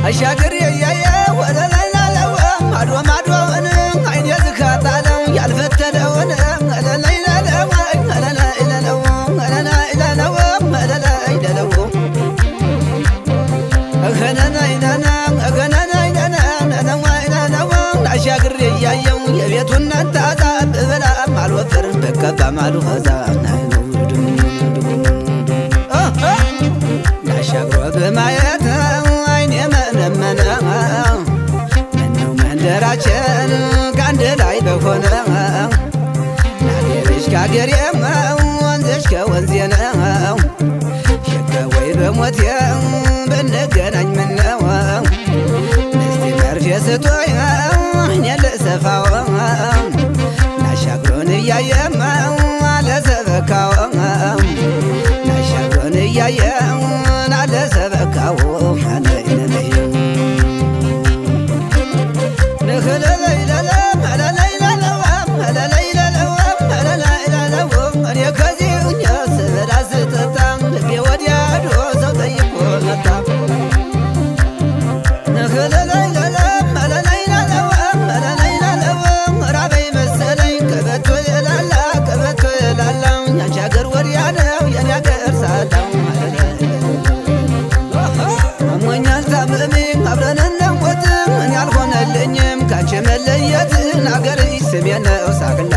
አሻገር ያያየ ወደ ላይ ላለው ማዶ ማዶን አይኔ ዝካታለው ያልፈተደውን ለላይ ላለው ለላይ ላለው ለላይ ላለው ለላይ ላለው አገናናይናና አገናናይናና ለላይ ላለው አሻገር ያያየው የቤቱን ታዛ በበላ ማልወፈር በከባ ማሉ ዛና ናሻግሮ በማየት ምነው መንደራችን ከአንድ ላይ በሆነ ናገርሽ ከአገሬም ወንዝሽ ከወንዜ ነው ሸከወይ በሞቴ ብንገናኝ ምነው እስቲ መርፌ ስቶኝ እኔ ልሰፋው ናሻግሮን እያየም አለሰበካው ናሻግሮን እያየም አለሰበካው መለየት ናገር ስሜ ነው ሳቅና